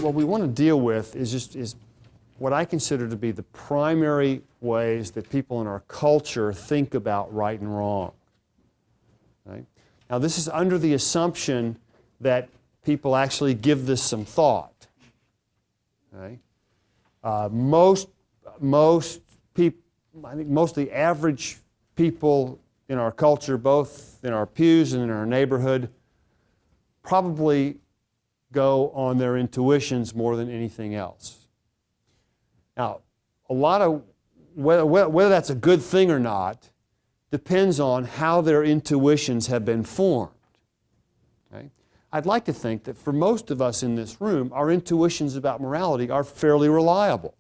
what we want to deal with is what I consider to be the primary ways that people in our culture think about right and wrong. Right? Now, this is under the assumption that people actually give this some thought. Right? Most people, I think most of the average people in our culture, both in our pews and in our neighborhood, probably go on their intuitions more than anything else. Now, a lot of whether that's a good thing or not depends on how their intuitions have been formed. Okay? I'd like to think that for most of us in this room, our intuitions about morality are fairly reliable.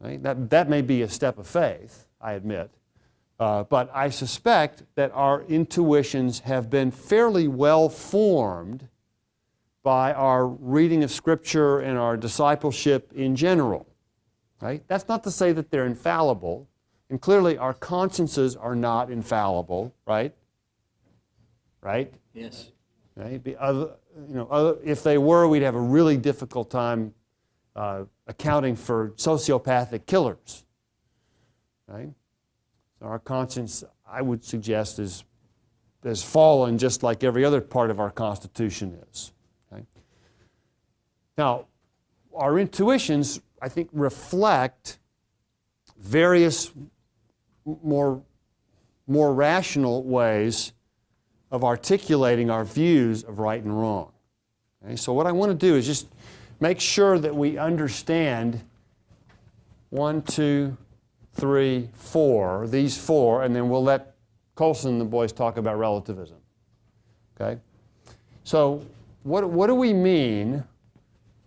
Right? That may be a step of faith, I admit, but I suspect that our intuitions have been fairly well formed by our reading of Scripture and our discipleship in general. Right? That's not to say that they're infallible, and clearly our consciences are not infallible, right? Right? Yes. Right? If they were, we'd have a really difficult time accounting for sociopathic killers. Right? So our conscience, I would suggest, is fallen just like every other part of our Constitution is. Okay? Now, our intuitions, I think, reflect various more rational ways of articulating our views of right and wrong. Okay? So what I want to do is just make sure that we understand 1, 2, 3, 4, these four, and then we'll let Colson and the boys talk about relativism. Okay? So what do we mean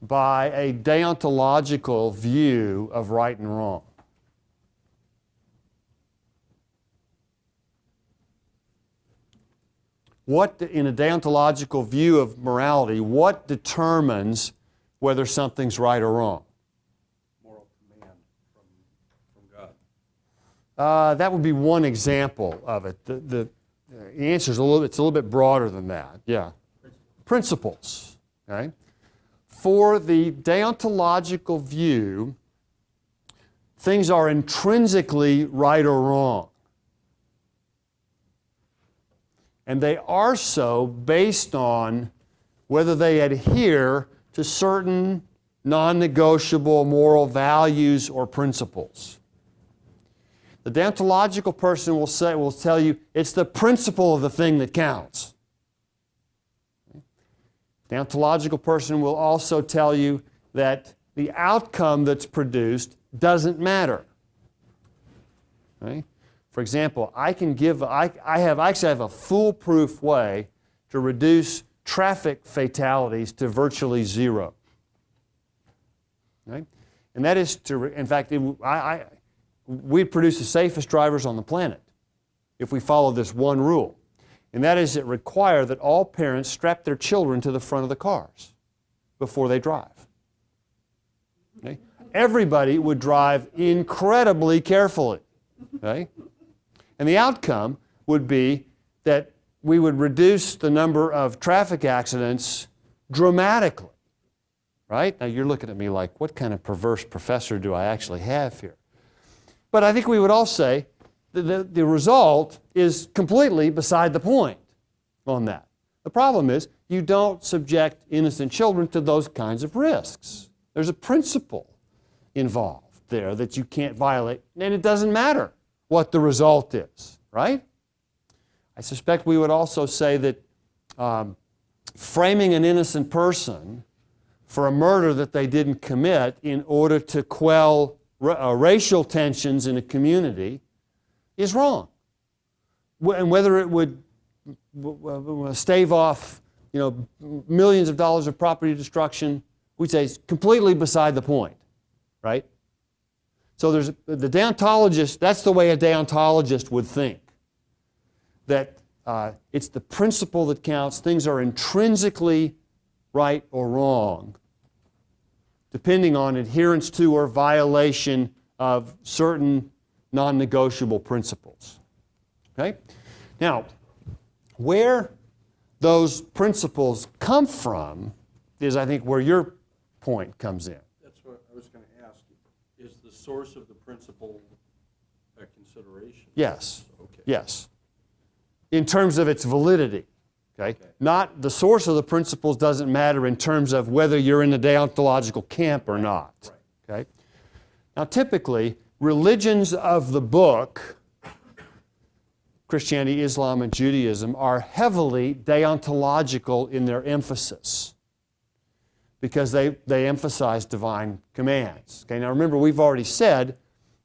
by a deontological view of right and wrong? What, in a deontological view of morality, what determines whether something's right or wrong? Moral command from God. That would be one example of it. The answer is it's a little bit broader than that. Yeah. Principles. Okay? For the deontological view, things are intrinsically right or wrong. And they are so based on whether they adhere to certain non-negotiable moral values or principles. The deontological person will tell you it's the principle of the thing that counts. The deontological person will also tell you that the outcome that's produced doesn't matter. Okay? For example, I actually have a foolproof way to reduce traffic fatalities to virtually zero. Right? And that is in fact, we'd produce the safest drivers on the planet if we followed this one rule. And that is, it requires that all parents strap their children to the front of the cars before they drive. Okay? Everybody would drive incredibly carefully. Okay? And the outcome would be that we would reduce the number of traffic accidents dramatically. Right? Now you're looking at me like, what kind of perverse professor do I actually have here? But I think we would all say that the result is completely beside the point on that. The problem is you don't subject innocent children to those kinds of risks. There's a principle involved there that you can't violate, and it doesn't matter what the result is, right? I suspect we would also say that framing an innocent person for a murder that they didn't commit in order to quell racial tensions in a community is wrong. And whether it would stave off, millions of dollars of property destruction, we'd say it's completely beside the point, right? So there's the deontologist, that's the way a deontologist would think. That it's the principle that counts. Things are intrinsically right or wrong, depending on adherence to or violation of certain non-negotiable principles. Okay? Now, where those principles come from is, I think, where your point comes in. That's what I was going to ask you. Is the source of the principle a consideration? Yes. Okay. Yes. In terms of its validity. Okay? Not the source of the principles doesn't matter in terms of whether you're in the deontological camp or not. Right. Okay? Now, typically, religions of the book, Christianity, Islam, and Judaism, are heavily deontological in their emphasis because they emphasize divine commands. Okay? Now, remember, we've already said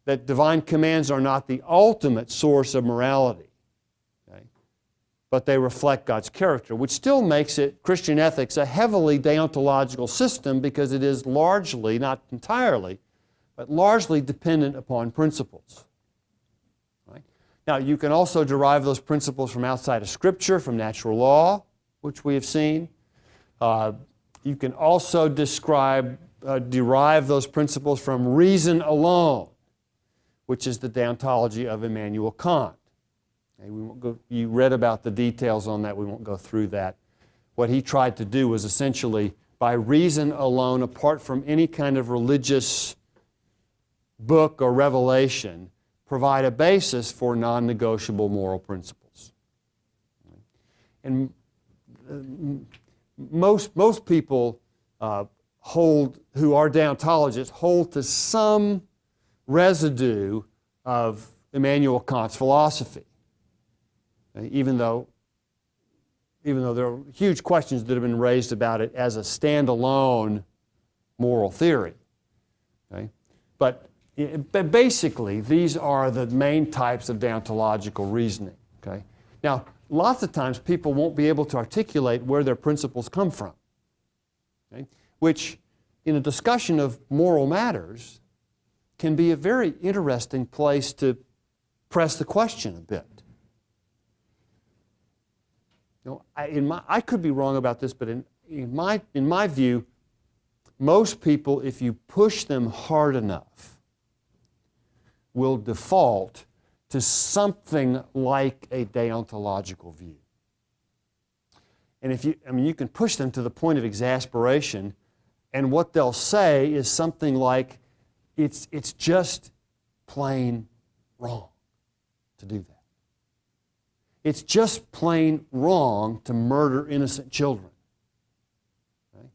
that divine commands are not the ultimate source of morality, okay? But they reflect God's character, which still makes it, Christian ethics, a heavily deontological system because it is largely, not entirely, but largely dependent upon principles. Right? Now, you can also derive those principles from outside of Scripture, from natural law, which we have seen. You can also derive those principles from reason alone, which is the deontology of Immanuel Kant. Okay, you read about the details on that. We won't go through that. What he tried to do was essentially, by reason alone, apart from any kind of religious book or revelation, provide a basis for non-negotiable moral principles. And most people who are deontologists hold to some residue of Immanuel Kant's philosophy, even though there are huge questions that have been raised about it as a standalone moral theory. Okay? But basically, these are the main types of deontological reasoning. Okay? Now, lots of times people won't be able to articulate where their principles come from, okay? Which, in a discussion of moral matters, can be a very interesting place to press the question a bit. You know, I could be wrong about this, but in my view, most people, if you push them hard enough, will default to something like a deontological view. And you can push them to the point of exasperation, and what they'll say is something like, it's just plain wrong to do that. It's just plain wrong to murder innocent children. Right?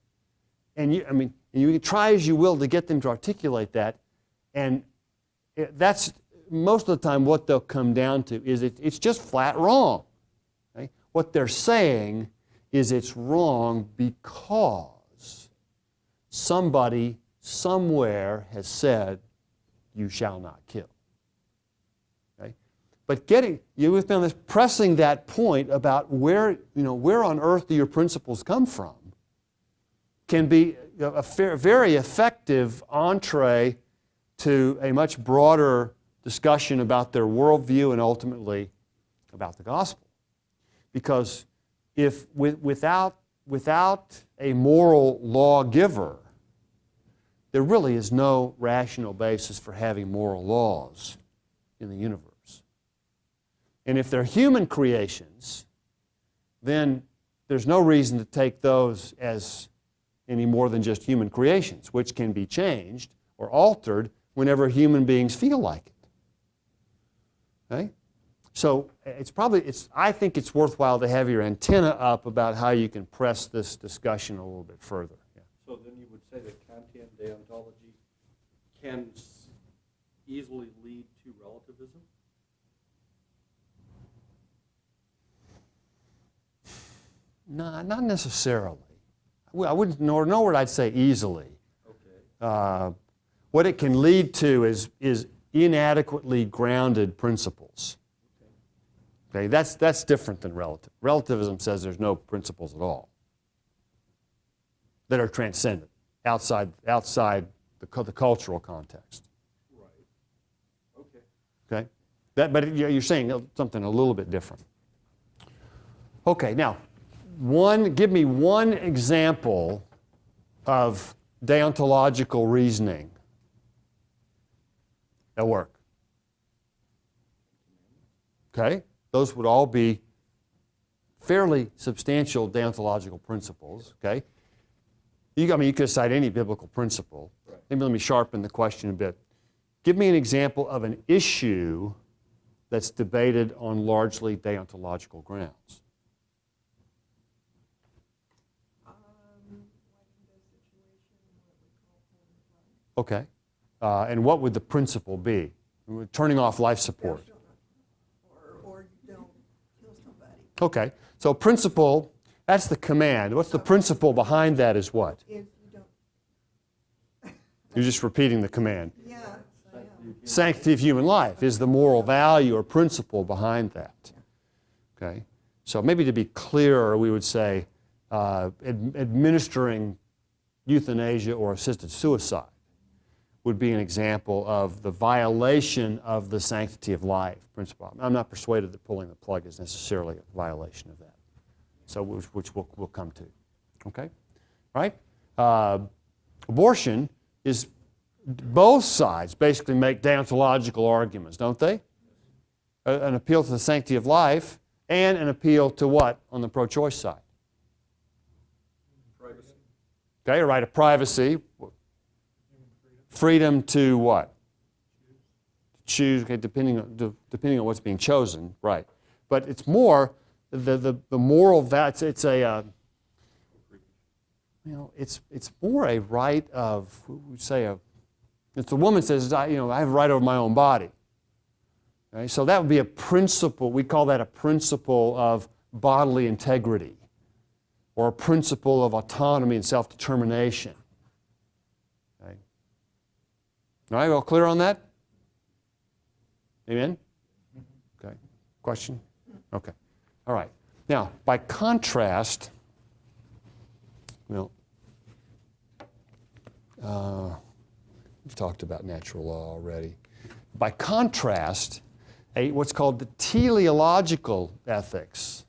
And you can try as you will to get them to articulate that, and that's most of the time what they'll come down to is it's just flat wrong. Okay? What they're saying is it's wrong because somebody somewhere has said, you shall not kill. Okay? But pressing that point about where on earth do your principles come from can be a very effective entree to a much broader discussion about their worldview and ultimately about the gospel. Because if without a moral lawgiver, there really is no rational basis for having moral laws in the universe. And if they're human creations, then there's no reason to take those as any more than just human creations, which can be changed or altered whenever human beings feel like it. Okay? So I think it's worthwhile to have your antenna up about how you can press this discussion a little bit further. Yeah. So then you would say that Kantian deontology can easily lead to relativism? No, not necessarily. I wouldn't, nor would I say easily. Okay. What it can lead to is inadequately grounded principles. Okay, that's different than relativism says there's no principles at all that are transcendent, outside the cultural context. Right. Okay. Okay? But you're saying something a little bit different. Okay, now, give me one example of deontological reasoning at work. Okay? Those would all be fairly substantial deontological principles. Okay? I mean, you could cite any biblical principle. Right. Maybe let me sharpen the question a bit. Give me an example of an issue that's debated on largely deontological grounds. Okay. And what would the principle be? Turning off life support. Or you don't kill somebody. Okay. So principle, that's the command. What's the principle behind that is what? If you don't, You're just repeating the command. yeah, I am. Sanctity of human life is the moral value or principle behind that. Okay? So maybe to be clearer, we would say administering euthanasia or assisted suicide would be an example of the violation of the sanctity of life principle. I'm not persuaded that pulling the plug is necessarily a violation of that. So which we'll come to. Okay? Right? Abortion is, both sides basically make deontological arguments, don't they? An appeal to the sanctity of life and an appeal to what on the pro-choice side? Privacy. Okay, a right of privacy. Freedom to what? Choose, okay, depending on what's being chosen, right. But it's more the moral value, it's a, it's more a right of, we say, if the woman says, I have a right over my own body. Okay? So that would be a principle, we call that a principle of bodily integrity or a principle of autonomy and self-determination. Okay? All right, all clear on that? Amen? Okay. Question? Okay. All right. Now, by contrast, we've talked about natural law already. By contrast, what's called the teleological ethics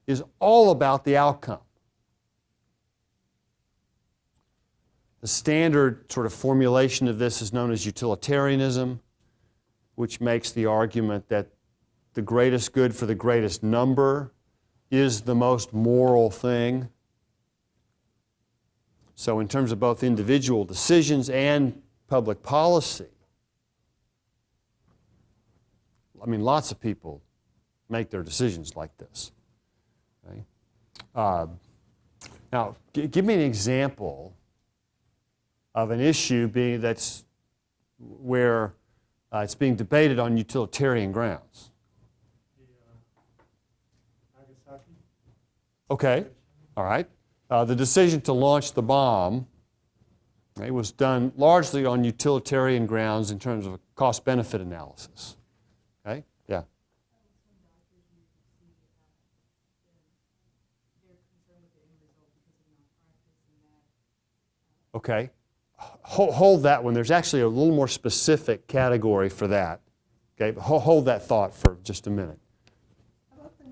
is all about the outcome. The standard sort of formulation of this is known as utilitarianism, which makes the argument that the greatest good for the greatest number is the most moral thing. So in terms of both individual decisions and public policy, I mean, lots of people make their decisions like this. Okay? Now, give me an example of an issue that's where it's being debated on utilitarian grounds. Okay, all right. The decision to launch the bomb was done largely on utilitarian grounds in terms of a cost-benefit analysis. Okay, yeah. Okay. Hold that one. There's actually a little more specific category for that. Okay, hold that thought for just a minute. How about the new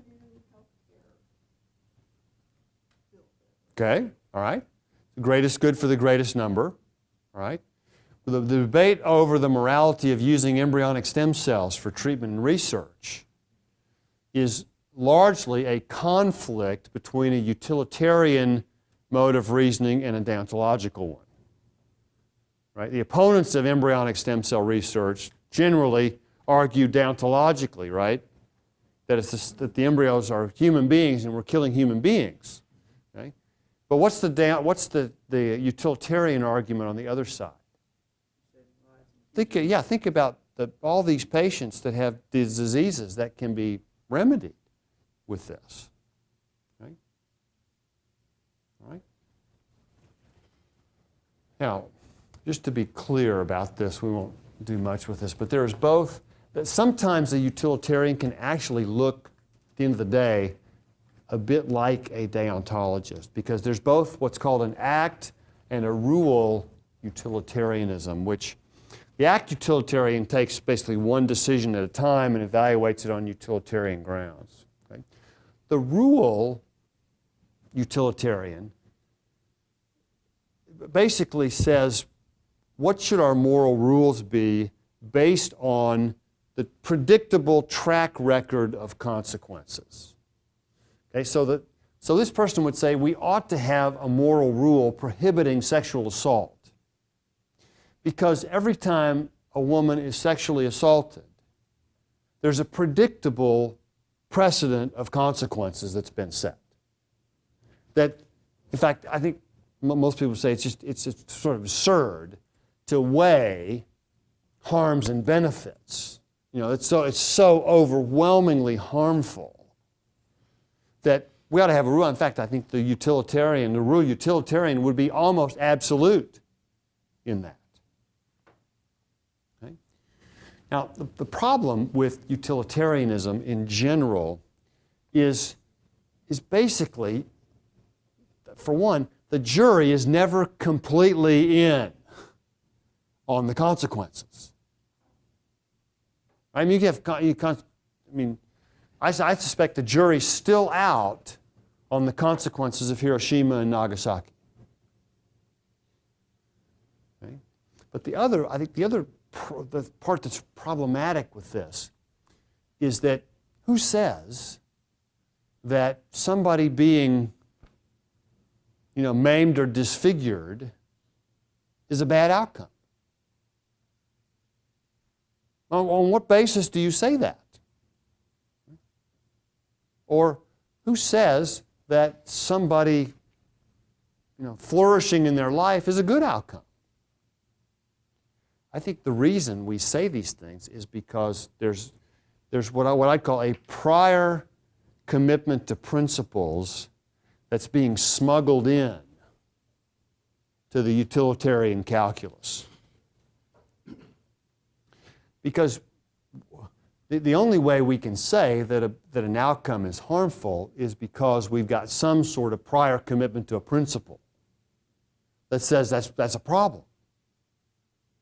healthcare bill? Okay, all right. The greatest good for the greatest number, all right. The debate over the morality of using embryonic stem cells for treatment and research is largely a conflict between a utilitarian mode of reasoning and a deontological one. Right? The opponents of embryonic stem cell research generally argue deontologically, right? That the embryos are human beings and we're killing human beings. Okay? But what's the utilitarian argument on the other side? Think about all these patients that have these diseases that can be remedied with this. Okay? All right? Now, just to be clear about this, we won't do much with this, but there is both, that sometimes a utilitarian can actually look, at the end of the day, a bit like a deontologist, because there's both what's called an act and a rule utilitarianism, which the act utilitarian takes basically one decision at a time and evaluates it on utilitarian grounds. Okay? The rule utilitarian basically says, what should our moral rules be based on the predictable track record of consequences? Okay, so So this person would say we ought to have a moral rule prohibiting sexual assault, because every time a woman is sexually assaulted, there's a predictable precedent of consequences that's been set. That, in fact, I think most people say it's just sort of absurd to weigh harms and benefits. You know, it's so overwhelmingly harmful that we ought to have a rule. In fact, I think the rule utilitarian would be almost absolute in that. Okay? Now, the problem with utilitarianism in general is basically, for one, the jury is never completely in on the consequences. I mean, I suspect the jury's still out on the consequences of Hiroshima and Nagasaki. Okay? But the part that's problematic with this is that who says that somebody being, maimed or disfigured is a bad outcome? On what basis do you say that? Or who says that somebody, flourishing in their life is a good outcome? I think the reason we say these things is because there's what I'd call a prior commitment to principles that's being smuggled in to the utilitarian calculus. Because the only way we can say that an outcome is harmful is because we've got some sort of prior commitment to a principle that says that's a problem,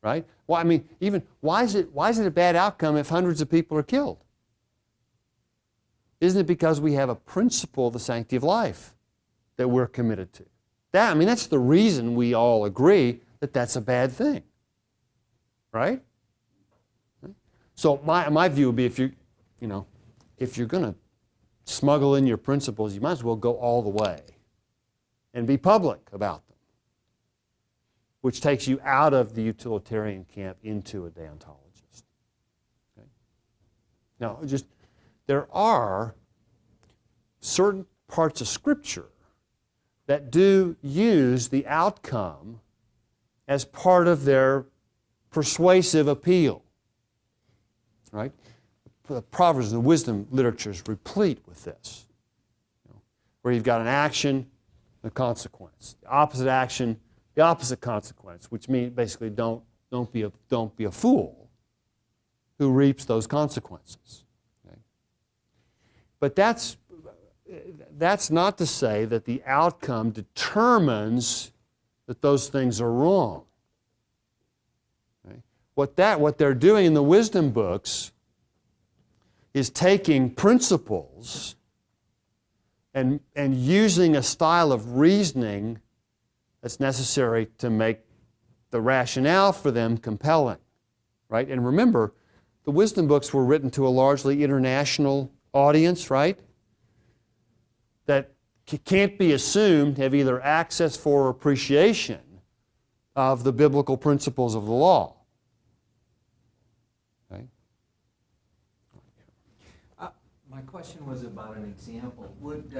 right? Well, I mean, even why is it a bad outcome if hundreds of people are killed? Isn't it because we have a principle, the sanctity of life, that we're committed to? That's the reason we all agree that that's a bad thing, right? So my view would be if you're going to smuggle in your principles, you might as well go all the way and be public about them, which takes you out of the utilitarian camp into a deontologist. Okay? Now, there are certain parts of Scripture that do use the outcome as part of their persuasive appeal. Right? The Proverbs and the wisdom literature is replete with this, where you've got an action, a consequence. The opposite action, the opposite consequence, which means basically don't be a fool who reaps those consequences. Okay? But that's not to say that the outcome determines that those things are wrong. What they're doing in the wisdom books is taking principles and using a style of reasoning that's necessary to make the rationale for them compelling, right? And remember, the wisdom books were written to a largely international audience, right? That can't be assumed to have either access for or appreciation of the biblical principles of the law. My question was about an example. Would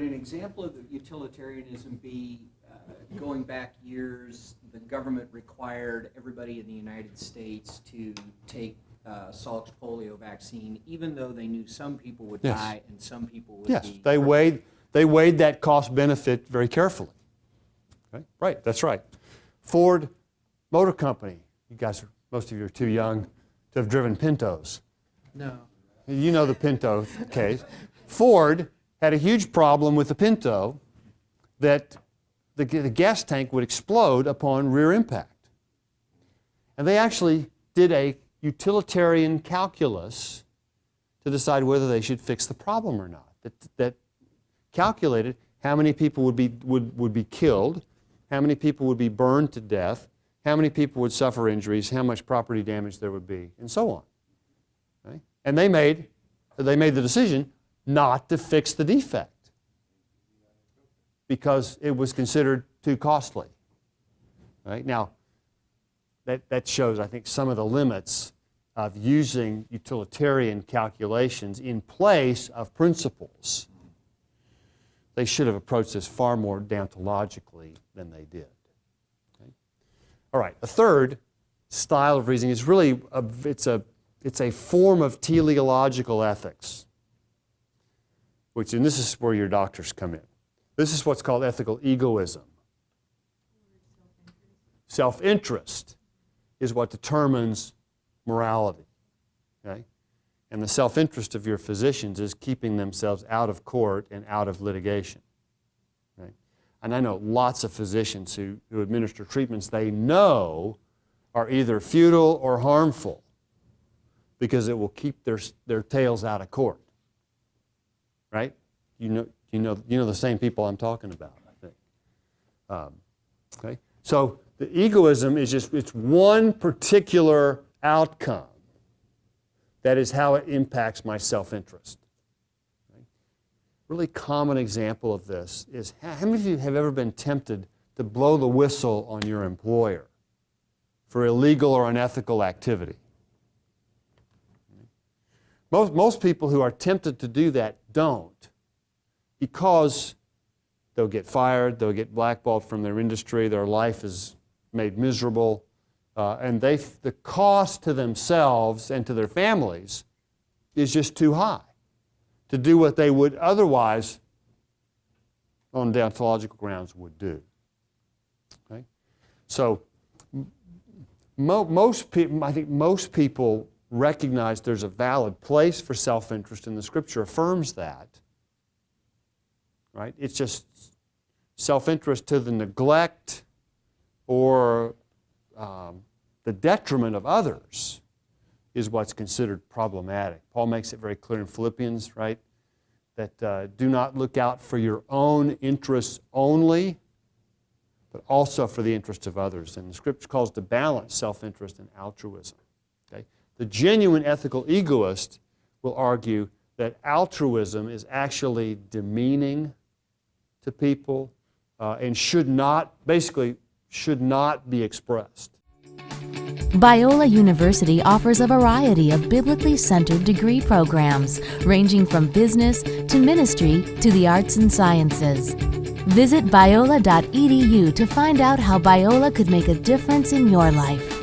an example of utilitarianism be going back years, the government required everybody in the United States to take Salk's polio vaccine, even though they knew some people would die and some people would be... Yes, they weighed that cost-benefit very carefully. Okay? Right, that's right. Ford Motor Company, most of you are too young to have driven Pintos. No. You know the Pinto case. Ford had a huge problem with the Pinto that the gas tank would explode upon rear impact. And they actually did a utilitarian calculus to decide whether they should fix the problem or not. That calculated how many people would be killed, how many people would be burned to death, how many people would suffer injuries, how much property damage there would be, and so on. Okay? And they made the decision, not to fix the defect because it was considered too costly. Right? Now, that shows, I think, some of the limits of using utilitarian calculations in place of principles. They should have approached this far more deontologically than they did. Okay? All right, a third style of reasoning is really, it's a form of teleological ethics, and this is where your doctors come in. This is what's called ethical egoism. Self-interest is what determines morality. Okay? And the self-interest of your physicians is keeping themselves out of court and out of litigation. Right? And I know lots of physicians who administer treatments they know are either futile or harmful because it will keep their tails out of court. Right? You know the same people I'm talking about, I think. Okay? So the egoism is it's one particular outcome. That is how it impacts my self-interest. Okay? Really common example of this is how many of you have ever been tempted to blow the whistle on your employer for illegal or unethical activity? Most people who are tempted to do that don't, because they'll get fired, they'll get blackballed from their industry, their life is made miserable, and the cost to themselves and to their families is just too high to do what they would otherwise, on deontological grounds, would do. Okay? So I think most people recognize there's a valid place for self-interest, and the Scripture affirms that. Right? It's just self-interest to the neglect or the detriment of others is what's considered problematic. Paul makes it very clear in Philippians, right, that do not look out for your own interests only, but also for the interests of others. And the Scripture calls to balance self-interest and altruism. Okay? The genuine ethical egoist will argue that altruism is actually demeaning to people and should not be expressed. Biola University offers a variety of biblically centered degree programs, ranging from business to ministry to the arts and sciences. Visit biola.edu to find out how Biola could make a difference in your life.